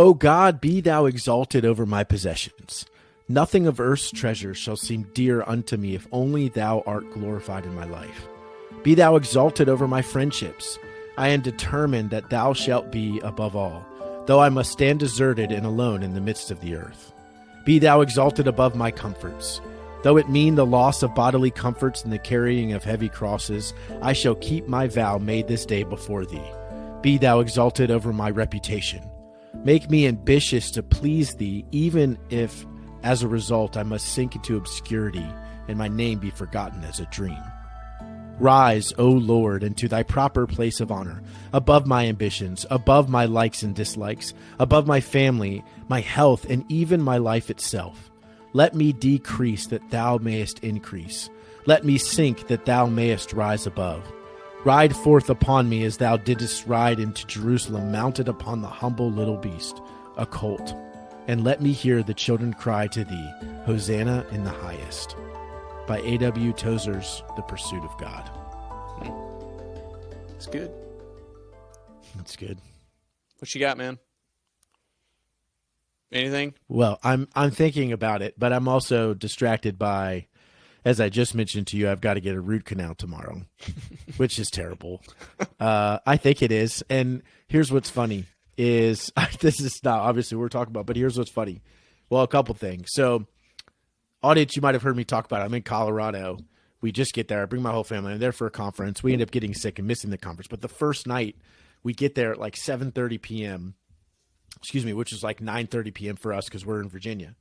O God, be thou exalted over my possessions. Nothing of earth's treasure shall seem dear unto me if only thou art glorified in my life. Be thou exalted over my friendships. I am determined that thou shalt be above all, though I must stand deserted and alone in the midst of the earth. Be thou exalted above my comforts. Though it mean the loss of bodily comforts and the carrying of heavy crosses, I shall keep my vow made this day before thee. Be thou exalted over my reputation. Make me ambitious to please thee, even if, as a result, I must sink into obscurity and my name be forgotten as a dream. Rise, O Lord, into thy proper place of honor, above my ambitions, above my likes and dislikes, above my family, my health, and even my life itself. Let me decrease that thou mayest increase. Let me sink that thou mayest rise above. Ride forth upon me as thou didst ride into Jerusalem, mounted upon the humble little beast, a colt. And let me hear the children cry to thee, Hosanna in the highest. By A.W. Tozer's The Pursuit of God. It's good. That's good. What you got, man? Anything? Well, I'm thinking about it, but I'm also distracted by, as I just mentioned to you, I've got to get a root canal tomorrow, which is terrible. I think it is. And here's what's funny is, this is not obviously what we're talking about, but here's what's funny. Well, a couple things. So, audience, you might have heard me talk about it. I'm in Colorado. We just get there. I bring my whole family. I'm there for a conference. We end up getting sick and missing the conference. But the first night, we get there at like 7:30 p.m., which is like 9:30 p.m. for us because we're in Virginia.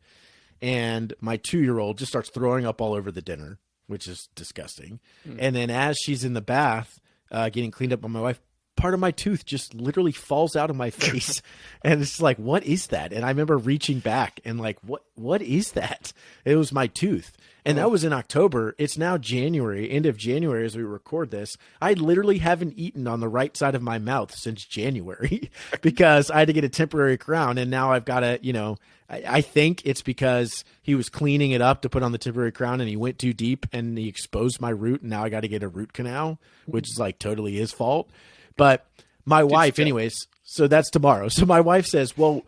And my 2-year-old just starts throwing up all over the dinner, which is disgusting. And then as she's in the bath getting cleaned up by my wife, part of my tooth just literally falls out of my face. And it's like, what is that? And I remember reaching back and like, what is that? It was my tooth. And that was in October. It's now January, end of January as we record this. I literally haven't eaten on the right side of my mouth since January because I had to get a temporary crown. And now I've got to, I think it's because he was cleaning it up to put on the temporary crown and he went too deep and he exposed my root. And now I got to get a root canal, which is like totally his fault. But my wife, anyways, so that's tomorrow. So my wife says, well,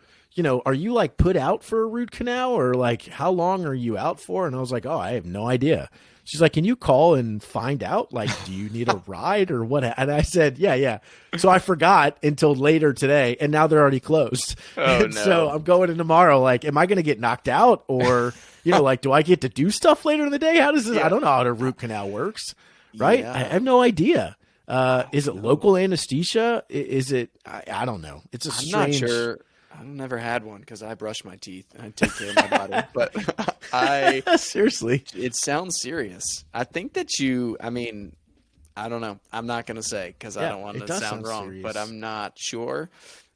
are you like put out for a root canal or like how long are you out for? And I was like, oh, I have no idea. She's like, can you call and find out? Like, do you need a ride or what? And I said, yeah. So I forgot until later today and now they're already closed. Oh, no. So I'm going in tomorrow. Like, am I going to get knocked out or, like, do I get to do stuff later in the day? How does this? Yeah. I don't know how the root canal works. Right. Yeah. I have no idea. Is it local anesthesia? Is it? I don't know. It's a strange. I'm not sure. I've never had one because I brush my teeth and I take care of my body. But seriously, it sounds serious. I think that I don't know. I'm not going to say because I don't want to sound wrong, serious. But I'm not sure.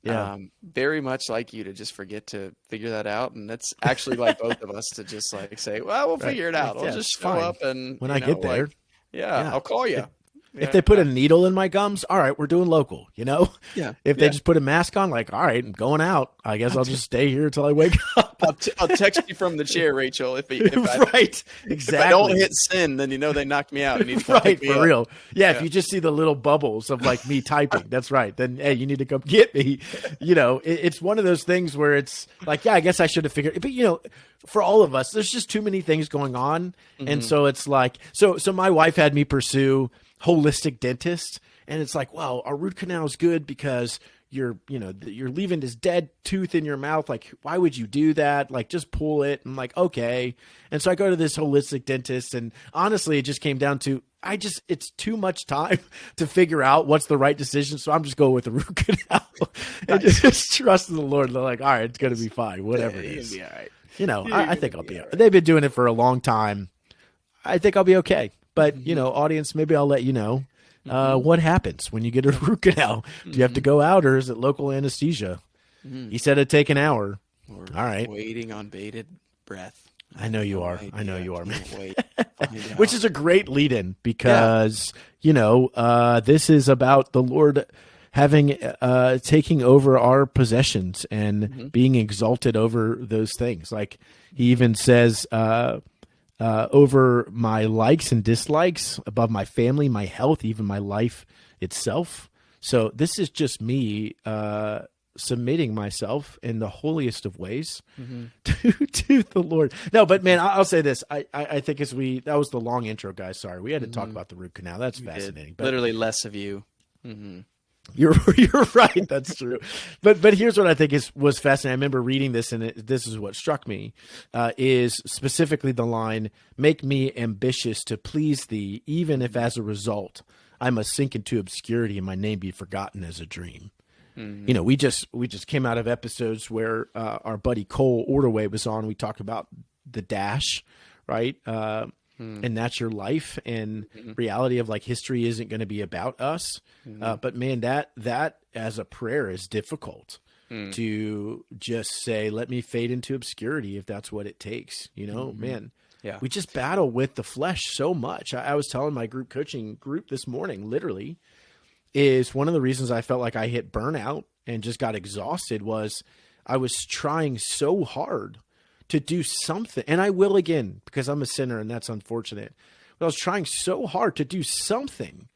Yeah. Very much like you to just forget to figure that out. And that's actually like both of us to just like say, well, we'll figure it out. I'll just show up and when I get there, I'll call you. If they put a needle in my gums, all right, we're doing local, Yeah. If they just put a mask on, like, all right, I'm going out. I guess I'll just stay here until I wake up. I'll text you from the chair, Rachel. If right, exactly. If I don't hit send, then they knocked me out. You need to come pick me for up. Real. Yeah, if you just see the little bubbles of like me typing, that's right. Then hey, you need to come get me. It's one of those things where it's like, yeah, I guess I should have figured. But for all of us, there's just too many things going on, and so it's like, so my wife had me pursue holistic dentist, and it's like, well, our root canal is good because you're leaving this dead tooth in your mouth. Like, why would you do that? Like, just pull it. I'm like, okay. And so I go to this holistic dentist, and honestly, it just came down to, it's too much time to figure out what's the right decision. So I'm just going with the root canal and just trust in the Lord. They're like, all right, it's going to be fine. Whatever it is. You'll be all right. I think I'll be all right. They've been doing it for a long time. I think I'll be okay. But, audience, maybe I'll let you know what happens when you get a root canal. Do you have to go out or is it local anesthesia? He said it'd take an hour. Or all right. Waiting on bated breath. I know you are. I know you are, man. Which is a great lead-in because, this is about the Lord having taking over our possessions and being exalted over those things. Like he even says over my likes and dislikes, above my family, my health, even my life itself. So this is just me submitting myself in the holiest of ways to the Lord. No, but man, I'll say this. I think that was the long intro, guys. Sorry. We had to talk about the root canal. That's fascinating. But literally less of you. You're right. That's true. But here's what I think was fascinating. I remember reading this, and this is what struck me, is specifically the line, "Make me ambitious to please thee, even if as a result I must sink into obscurity and my name be forgotten as a dream." You know, we just came out of episodes where our buddy Cole Ordaway was on. We talked about the dash, right? And that's your life, and reality of like history isn't going to be about us. But man, that as a prayer is difficult to just say, let me fade into obscurity if that's what it takes, you know, man. Yeah. We just battle with the flesh so much. I was telling my group coaching group this morning, literally, is one of the reasons I felt like I hit burnout and just got exhausted was I was trying so hard to do something. And I will again, because I'm a sinner and that's unfortunate. But I was trying so hard to do something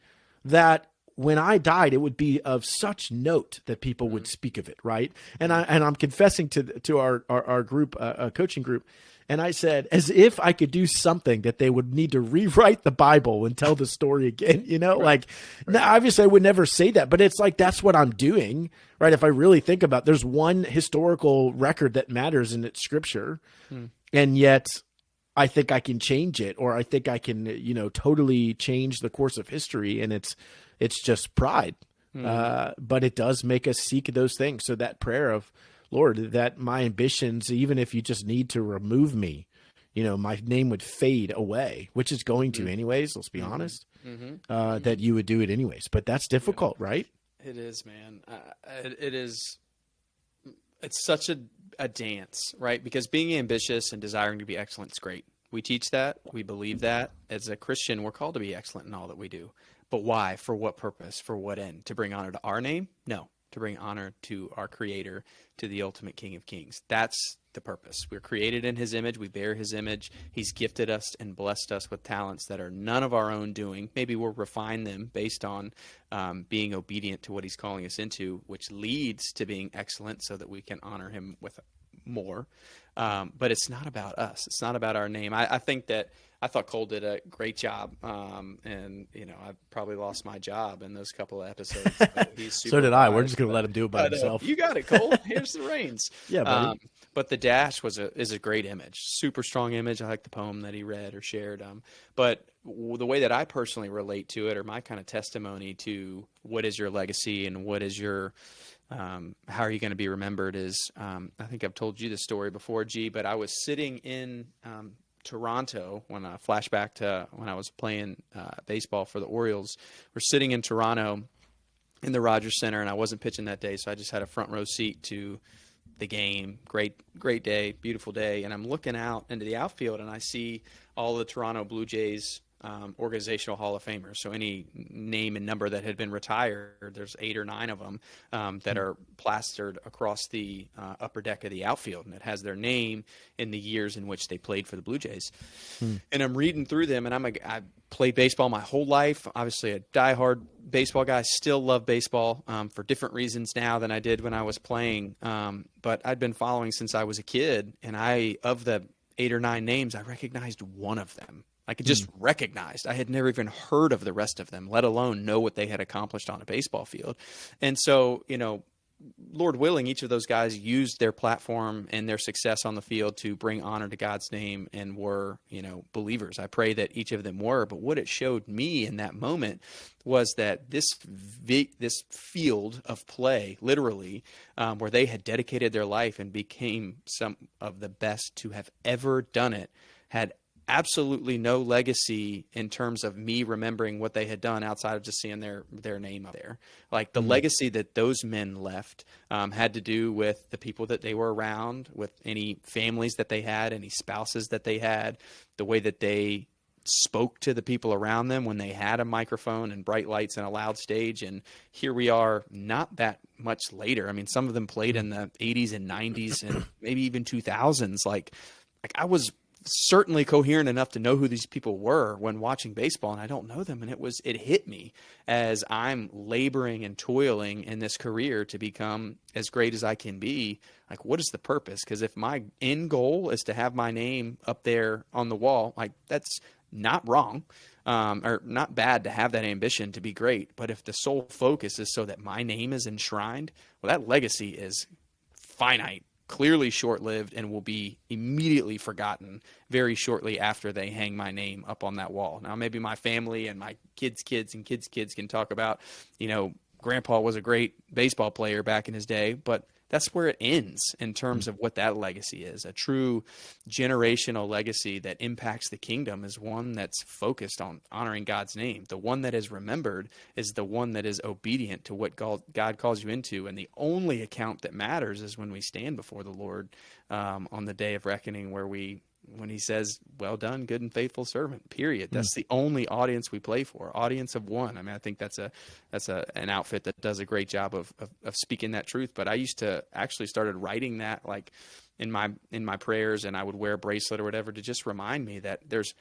that when I died, it would be of such note that people would speak of it. Right. And I'm confessing to our group, coaching group. And I said, as if I could do something that they would need to rewrite the Bible and tell the story again, you know, now, obviously I would never say that, but it's like, that's what I'm doing, right? If I really think about it, there's one historical record that matters and it's scripture. And yet I think I can change it, or I think I can, you know, totally change the course of history. And it's just pride. But it does make us seek those things. So that prayer of, Lord, that my ambitions, even if you just need to remove me, you know, my name would fade away, which is going to anyways, let's be honest, that you would do it anyways. But that's difficult, right? It is, man. It is. It's such a dance, right? Because being ambitious and desiring to be excellent is great. We teach that. We believe that. As a Christian, we're called to be excellent in all that we do. But why? For what purpose? For what end? To bring honor to our name? No. To bring honor to our Creator, to the ultimate King of Kings. That's the purpose. We're created in His image. We bear His image. He's gifted us and blessed us with talents that are none of our own doing. Maybe we'll refine them based on being obedient to what He's calling us into, which leads to being excellent so that we can honor Him with more. But it's not about us. It's not about our name. I think that I thought Cole did a great job. And, you know, I probably lost my job in those couple of episodes. He's super So did I. We're just going to let him do it by himself. You got it, Cole. Here's the reins. Yeah, buddy. But the dash is a great image, super strong image. I like the poem that he read or shared. But the way that I personally relate to it, or my kind of testimony to what is your legacy and what is your how are you going to be remembered is, I think I've told you this story before, G, but I was sitting in Toronto when I flashback to when I was playing baseball for the Orioles. We're sitting in Toronto in the Rogers Center, and I wasn't pitching that day, so I just had a front row seat to the game. Great day, beautiful day. And I'm looking out into the outfield, and I see all the Toronto Blue Jays organizational Hall of Famers. So any name and number that had been retired, there's 8 or 9 of them that are plastered across the upper deck of the outfield, and it has their name in the years in which they played for the Blue Jays. And I'm reading through them, and I played baseball my whole life. Obviously a diehard baseball guy. Still love baseball for different reasons now than I did when I was playing. But I'd been following since I was a kid, and of the 8 or 9 names, I recognized one of them. I could just recognized. I had never even heard of the rest of them, let alone know what they had accomplished on a baseball field. And so, you know, Lord willing, each of those guys used their platform and their success on the field to bring honor to God's name and were, you know, believers. I pray that each of them were. But what it showed me in that moment was that this field of play, literally, where they had dedicated their life and became some of the best to have ever done it, had absolutely no legacy in terms of me remembering what they had done outside of just seeing their name up there. Like the legacy that those men left had to do with the people that they were around, with any families that they had, any spouses that they had, the way that they spoke to the people around them when they had a microphone and bright lights and a loud stage. And here we are not that much later. I mean, some of them played in the 80s and 90s and maybe even 2000s. Like I was certainly coherent enough to know who these people were when watching baseball, and I don't know them. And it hit me as I'm laboring and toiling in this career to become as great as I can be. Like, what is the purpose? Because if my end goal is to have my name up there on the wall, like, that's not wrong, or not bad to have that ambition to be great. But if the sole focus is so that my name is enshrined, well, that legacy is finite, clearly short-lived, and will be immediately forgotten very shortly after they hang my name up on that wall. Now, maybe my family and my kids' kids and kids' kids can talk about, Grandpa was a great baseball player back in his day, but that's where it ends in terms of what that legacy is. A true generational legacy that impacts the kingdom is one that's focused on honoring God's name. The one that is remembered is the one that is obedient to what God calls you into. And the only account that matters is when we stand before the Lord on the day of reckoning, when he says, well done, good and faithful servant, period. That's the only audience we play for, audience of one. I mean, I think that's an outfit that does a great job of speaking that truth. But I used to actually started writing that like in my prayers, and I would wear a bracelet or whatever to just remind me that there's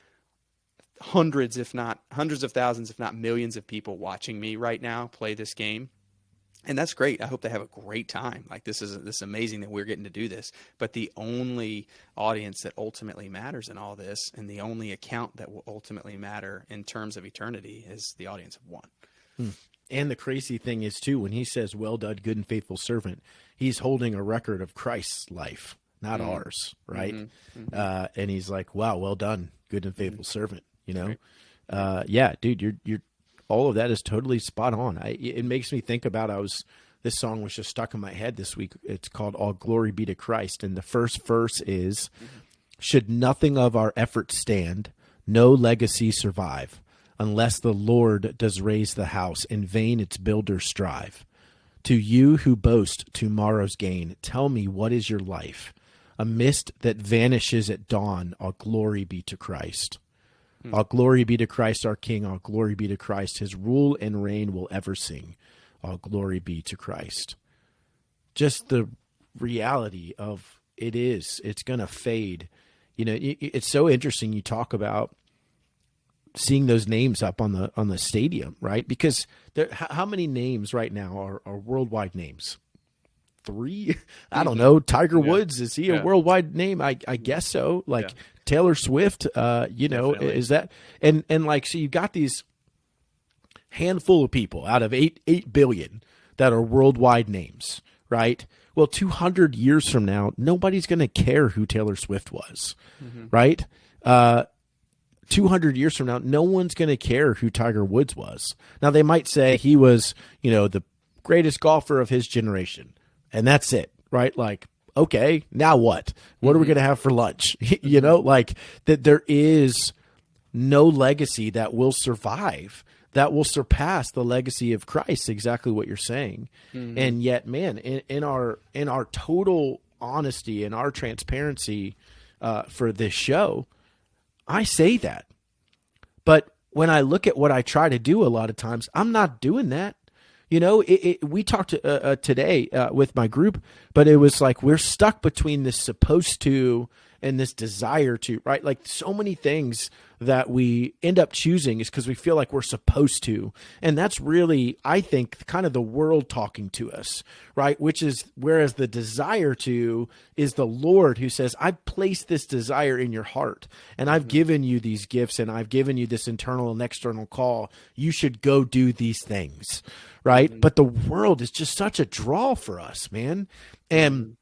hundreds of thousands, if not millions of people watching me right now play this game. And that's great. I hope they have a great time. Like, this is amazing that we're getting to do this. But the only audience that ultimately matters in all this, and the only account that will ultimately matter in terms of eternity, is the audience of one. And the crazy thing is, too, when he says, well done, good and faithful servant, he's holding a record of Christ's life, not ours, right? And he's like, wow, well done, good and faithful servant, Right. Yeah, dude, you're all of that is totally spot on. It makes me think about, this song was just stuck in my head this week. It's called All Glory Be to Christ. And the first verse is, should nothing of our efforts stand, no legacy survive, unless the Lord does raise the house, in vain its builders strive. To you who boast tomorrow's gain, tell me, what is your life? A mist that vanishes at dawn, all glory be to Christ. All glory be to Christ our King, all glory be to Christ. His rule and reign will ever sing. All glory be to Christ. Just the reality of it's going to fade. It's so interesting you talk about seeing those names up on the stadium, right? Because how many names right now are worldwide names? 3? I don't know. Tiger Woods, is he a worldwide name? I guess so. Taylor Swift, Definitely. Is that, and so you've got these handful of people out of 8 billion that are worldwide names, right? Well, 200 years from now, nobody's going to care who Taylor Swift was, right? 200 years from now, no one's going to care who Tiger Woods was. Now, they might say he was, the greatest golfer of his generation, and that's it, right? Like, okay, now what? What are we going to have for lunch? That there is no legacy that will survive, that will surpass the legacy of Christ, exactly what you're saying. And yet, man, in our total honesty and our transparency for this show, I say that. But when I look at what I try to do a lot of times, I'm not doing that. We talked today with my group, but it was like we're stuck between this supposed to and this desire to, right? Like, so many things that we end up choosing is because we feel like we're supposed to. And that's really, I think, kind of the world talking to us, right? Whereas the desire to is the Lord who says, I've placed this desire in your heart, and I've given you these gifts, and I've given you this internal and external call. You should go do these things, right? But the world is just such a draw for us, man. And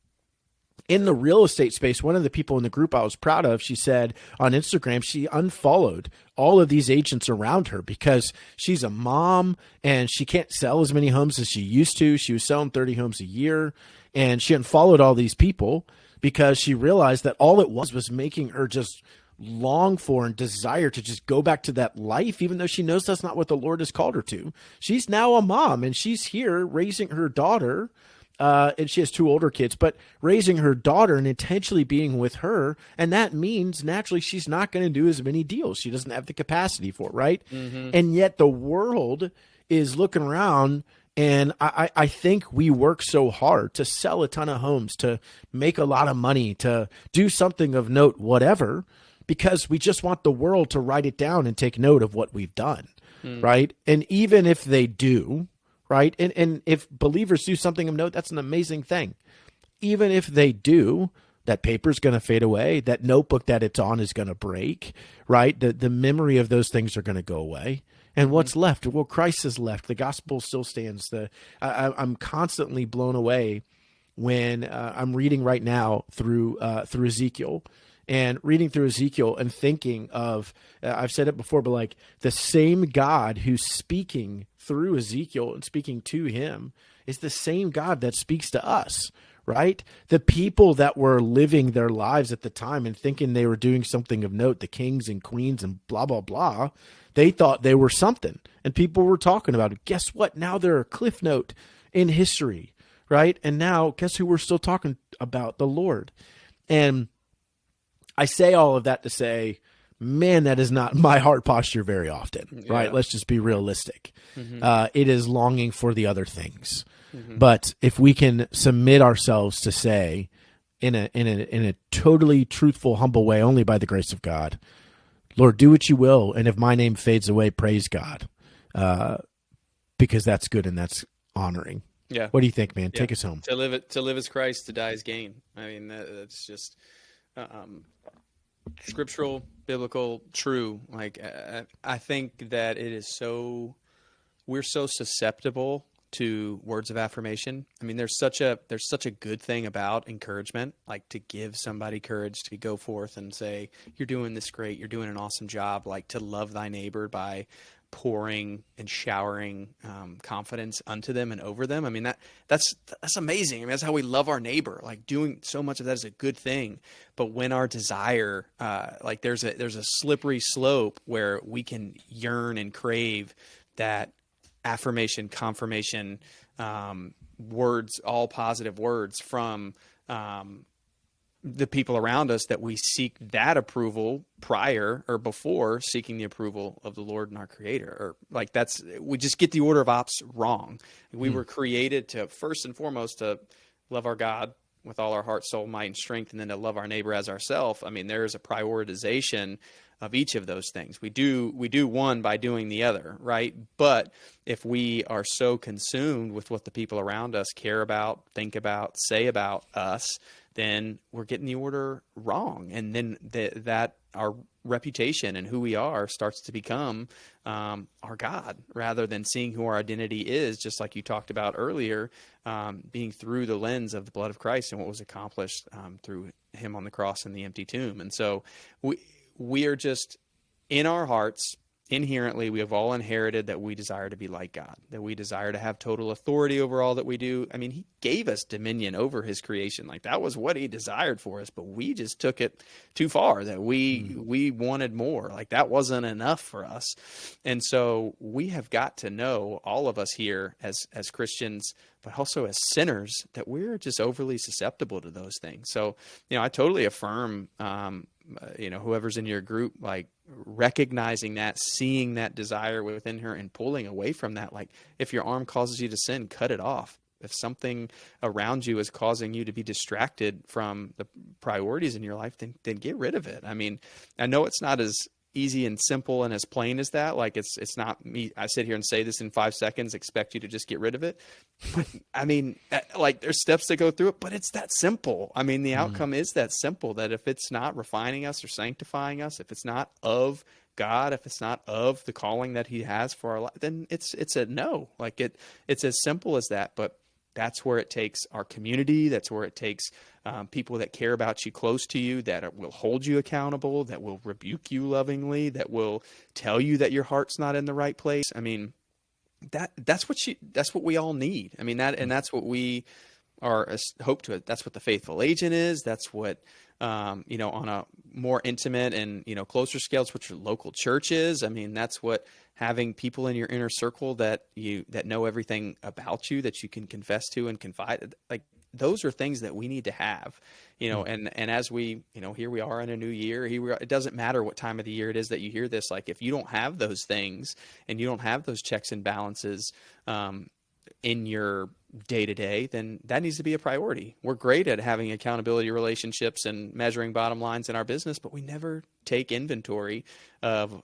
in the real estate space, one of the people in the group I was proud of, she said on Instagram, she unfollowed all of these agents around her because she's a mom and she can't sell as many homes as she used to. She was selling 30 homes a year, and she unfollowed all these people because she realized that all it was making her just long for and desire to just go back to that life, even though she knows that's not what the Lord has called her to. She's now a mom, and she's here raising her daughter. And she has 2 older kids, but raising her daughter and intentionally being with her. And that means naturally she's not going to do as many deals. She doesn't have the capacity for it, right? And yet the world is looking around, and I think we work so hard to sell a ton of homes, to make a lot of money, to do something of note, whatever. because we just want the world to write it down and take note of what we've done, right? And even if they do, right, and if believers do something of note, that's an amazing thing. Even if they do, that paper's going to fade away. That notebook that it's on is going to break, right? The memory of those things are going to go away. And what's left? Well, Christ is left. The gospel still stands. I'm constantly blown away when I'm reading right now through Ezekiel, and reading through Ezekiel and thinking of, I've said it before, but like the same God who's speaking through Ezekiel and speaking to him is the same God that speaks to us, right? The people that were living their lives at the time and thinking they were doing something of note, the kings and queens and blah, blah, blah, they thought they were something, and people were talking about it. Guess what? Now they're a cliff note in history, right? And now guess who we're still talking about? The Lord. And I say all of that to say, man, that is not my heart posture very often, right? Let's just be realistic. It is longing for the other things. But if we can submit ourselves to say, in a totally truthful, humble way, only by the grace of God, Lord, do what you will, and if my name fades away, praise God, because that's good and that's honoring. Yeah. What do you think, man? Take us home. To live as Christ, to die as gain. I mean, that's just scriptural, biblical, true. Like I think that it is we're so susceptible to words of affirmation. I mean, there's such a good thing about encouragement, like to give somebody courage to go forth and say, you're doing this great, you're doing an awesome job, like to love thy neighbor by pouring and showering confidence unto them and over them. I mean, that's amazing. I mean, that's how we love our neighbor. Like doing so much of that is a good thing. But when our desire, like there's a slippery slope where we can yearn and crave that affirmation, confirmation, words, all positive words from the people around us, that we seek that approval prior or before seeking the approval of the Lord and our Creator. Or like we just get the order of ops wrong. We were created to, first and foremost, to love our God with all our heart, soul, might, and strength, and then to love our neighbor as ourselves. I mean, there is a prioritization of each of those things. We do one by doing the other, right? But if we are so consumed with what the people around us care about, think about, say about us, then we're getting the order wrong. And then that our reputation and who we are starts to become our God, rather than seeing who our identity is, just like you talked about earlier, being through the lens of the blood of Christ and what was accomplished through him on the cross and the empty tomb. And so we are just, in our hearts, inherently, we have all inherited that we desire to be like God, that we desire to have total authority over all that we do. I mean, he gave us dominion over his creation. Like that was what he desired for us, but we just took it too far, that we wanted more. Like that wasn't enough for us. And so we have got to know, all of us here as Christians, but also as sinners, that we're just overly susceptible to those things. So, I totally affirm, whoever's in your group, like recognizing that, seeing that desire within her and pulling away from that. Like if your arm causes you to sin, cut it off. If something around you is causing you to be distracted from the priorities in your life, then get rid of it. I mean, I know it's not as easy and simple and as plain as that. Like it's not me. I sit here and say this in 5 seconds, expect you to just get rid of it. But I mean, like there's steps to go through it, but it's that simple. I mean, the outcome is that simple, that if it's not refining us or sanctifying us, if it's not of God, if it's not of the calling that he has for our life, then it's a no. Like it's as simple as that. But that's where it takes our community. That's where it takes people that care about you, close to you, that will hold you accountable, that will rebuke you lovingly, that will tell you that your heart's not in the right place. I mean, that's what we all need. I mean, that's what we are hope to. That's what the faithful agent is. That's what on a more intimate and closer scales, which your local church is. I mean, that's what having people in your inner circle that know everything about you, that you can confess to and confide. Like those are things that we need to have, and as we, here we are in a new year, it doesn't matter what time of the year it is that you hear this. Like if you don't have those things and you don't have those checks and balances, in your day to day, then that needs to be a priority. We're great at having accountability relationships and measuring bottom lines in our business, but we never take inventory of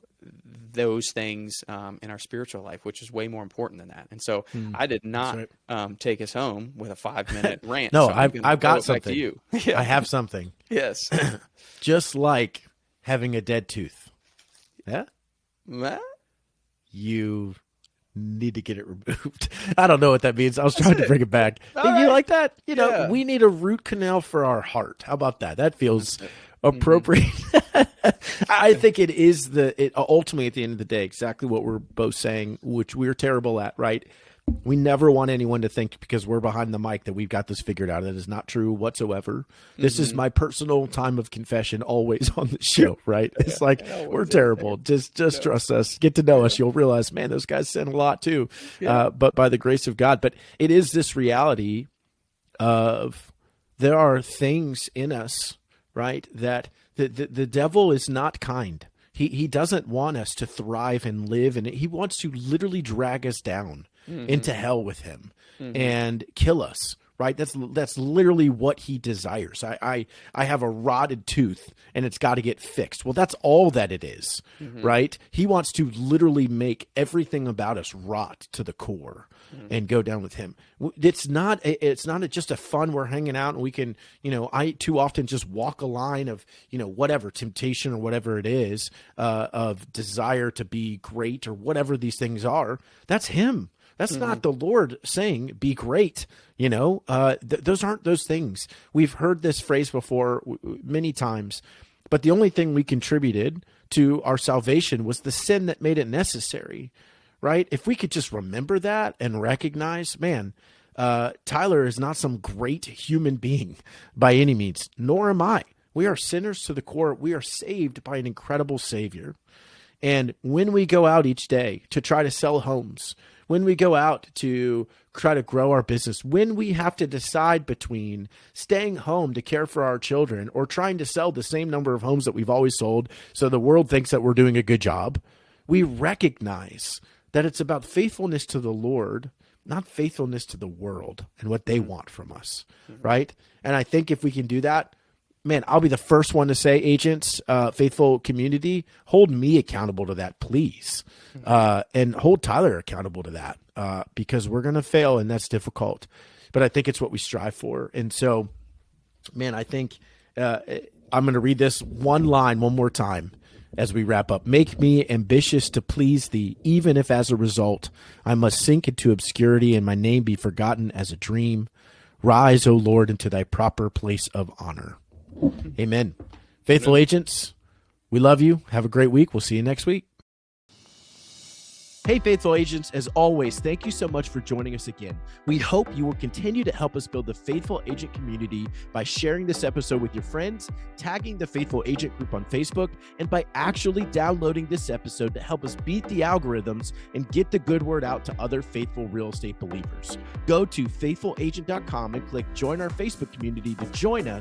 those things in our spiritual life, which is way more important than that. And so I did not take us home with a 5-minute rant. No, so I've got something. To you. Yeah. I have something. Yes. Just like having a dead tooth. Yeah. What? You need to get it removed. I don't know what that means. I was trying to bring it back. You like that? You know, we need a root canal for our heart. How about that? That feels appropriate. I think it is ultimately at the end of the day, exactly what we're both saying, which we're terrible at, right? We never want anyone to think because we're behind the mic that we've got this figured out. That is not true whatsoever. This is my personal time of confession always on the show, right? It's like, we're terrible. Just trust us. Get to know us. You'll realize, man, those guys sin a lot too, but by the grace of God. But it is this reality of there are things in us, right, that the devil is not kind. He doesn't want us to thrive and live, and he wants to literally drag us down into hell with him and kill us, right? That's literally what he desires. I have a rotted tooth and it's got to get fixed. Well, that's all that it is, right? He wants to literally make everything about us rot to the core and go down with him. It's not just a fun, we're hanging out and we can, I too often just walk a line of, whatever temptation or whatever it is, of desire to be great or whatever these things are. That's him. That's not the Lord saying, be great. Those aren't those things. We've heard this phrase before many times, but the only thing we contributed to our salvation was the sin that made it necessary, right? If we could just remember that and recognize, man, Tyler is not some great human being by any means, nor am I. We are sinners to the core. We are saved by an incredible Savior. And when we go out each day to try to sell homes, when we go out to try to grow our business, when we have to decide between staying home to care for our children or trying to sell the same number of homes that we've always sold so the world thinks that we're doing a good job, we recognize that it's about faithfulness to the Lord, not faithfulness to the world and what they want from us, right? And I think if we can do that, man, I'll be the first one to say, agents, faithful community, hold me accountable to that, please. And hold Tyler accountable to that, because we're going to fail and that's difficult. But I think it's what we strive for. And so, man, I think I'm going to read this one line one more time as we wrap up. Make me ambitious to please thee, even if as a result I must sink into obscurity and my name be forgotten as a dream. Rise, O Lord, into thy proper place of honor. Amen. Faithful agents, we love you. Have a great week. We'll see you next week. Hey, faithful agents, as always, thank you so much for joining us again. We hope you will continue to help us build the Faithful Agent community by sharing this episode with your friends, tagging the Faithful Agent group on Facebook, and by actually downloading this episode to help us beat the algorithms and get the good word out to other faithful real estate believers. Go to faithfulagent.com and click join our Facebook community to join us